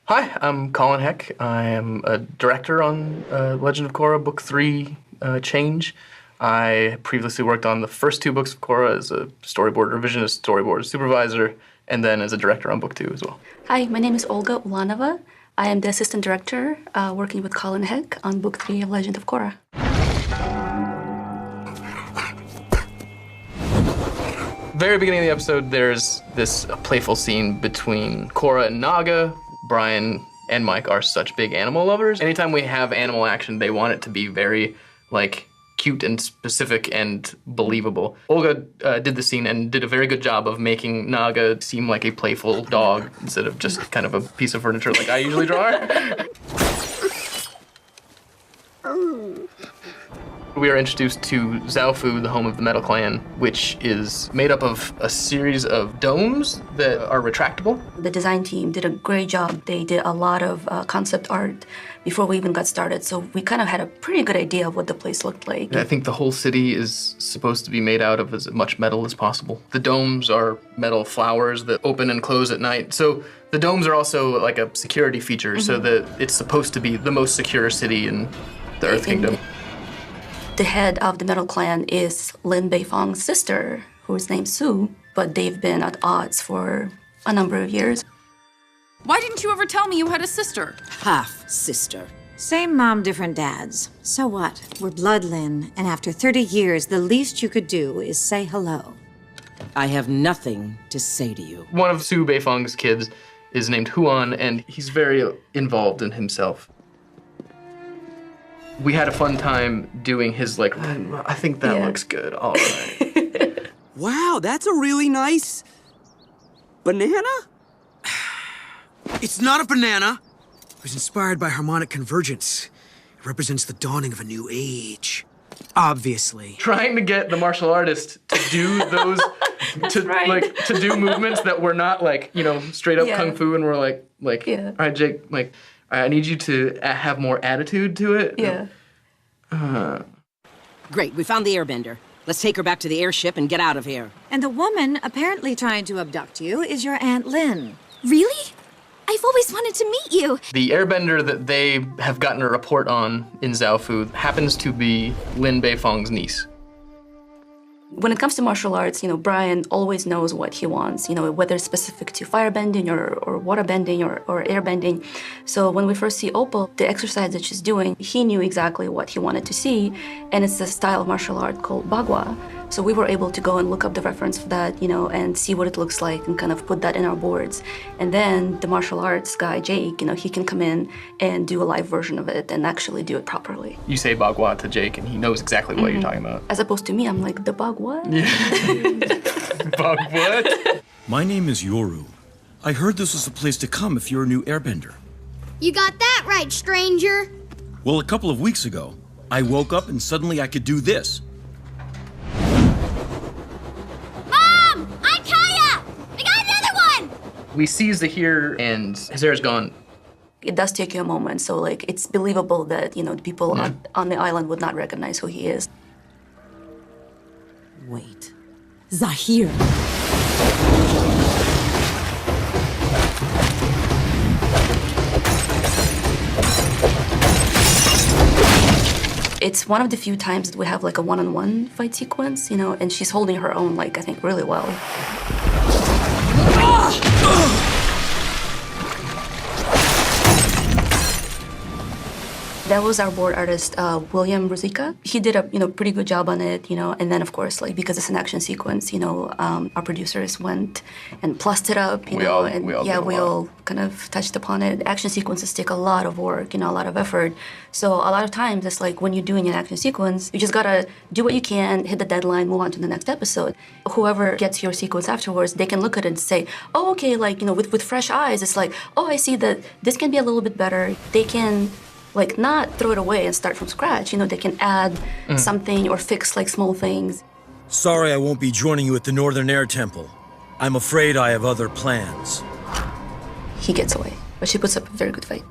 Hi, I'm Colin Heck. I am a director on Legend of Korra Book 3, Change. I previously worked on the first two books of Korra as a storyboard revisionist, storyboard supervisor, and then as a director on Book 2 as well. Hi, my name is Olga Ulanova. I am the assistant director working with Colin Heck on Book 3 of Legend of Korra. Very beginning of the episode, there's this playful scene between Korra and Naga. Brian and Mike are such big animal lovers. Anytime we have animal action, they want it to be very, cute and specific and believable. Olga did the scene and did a very good job of making Naga seem like a playful dog instead of just kind of a piece of furniture like I usually draw her. We are introduced to Zaofu, the home of the Metal Clan, which is made up of a series of domes that are retractable. The design team did a great job. They did a lot of concept art before we even got started, so we kind of had a pretty good idea of what the place looked like. I think the whole city is supposed to be made out of as much metal as possible. The domes are metal flowers that open and close at night, so the domes are also like a security feature, so that it's supposed to be the most secure city in the Earth Kingdom. The head of the Metal Clan is Lin Beifong's sister, who is named Sue, but they've been at odds for a number of years. Why didn't you ever tell me you had a sister? Half-sister. Same mom, different dads. So what? We're blood, Lin, and after 30 years, the least you could do is say hello. I have nothing to say to you. One of Sue Beifong's kids is named Huan, and he's very involved in himself. We had a fun time doing his, I think that looks good, all right. Wow, that's a really nice banana? It's not a banana. It was inspired by harmonic convergence. It represents the dawning of a new age. Obviously. Trying to get the martial artist to do those, to do movements that were not straight up kung fu, and we're all right, Jake, I need you to have more attitude to it. Yeah. Great, we found the airbender. Let's take her back to the airship and get out of here. And the woman apparently trying to abduct you is your Aunt Lin. Really? I've always wanted to meet you. The airbender that they have gotten a report on in Zaofu happens to be Lin Beifong's niece. When it comes to martial arts, Brian always knows what he wants, whether it's specific to firebending or waterbending or airbending. So when we first see Opal, the exercise that she's doing, he knew exactly what he wanted to see, and it's a style of martial art called Bagua. So we were able to go and look up the reference for that, and see what it looks like and kind of put that in our boards. And then the martial arts guy, Jake, he can come in and do a live version of it and actually do it properly. You say Bagua to Jake, and he knows exactly what you're talking about. As opposed to me, I'm like, the bug what? Yeah. Bug what? My name is Yoru. I heard this was a place to come if you're a new airbender. You got that right, stranger. Well, a couple of weeks ago, I woke up and suddenly I could do this. Mom! I'm Kaya! I got another one! We seize the here, and his hair's gone. It does take you a moment, so it's believable that, the people on the island would not recognize who he is. Wait. Zahir. It's one of the few times that we have a one-on-one fight sequence, and she's holding her own, I think, really well. That was our board artist, William Ruzicka. He did a pretty good job on it, and then of course, because it's an action sequence, our producers went and plussed it up, we all kind of touched upon it. Action sequences take a lot of work, a lot of effort. So a lot of times it's when you're doing an action sequence, you just gotta do what you can, hit the deadline, move on to the next episode. Whoever gets your sequence afterwards, they can look at it and say, oh, okay, with fresh eyes, it's oh, I see that this can be a little bit better. They can not throw it away and start from scratch. They can add something or fix small things. Sorry I won't be joining you at the Northern Air Temple. I'm afraid I have other plans. He gets away, but she puts up a very good fight.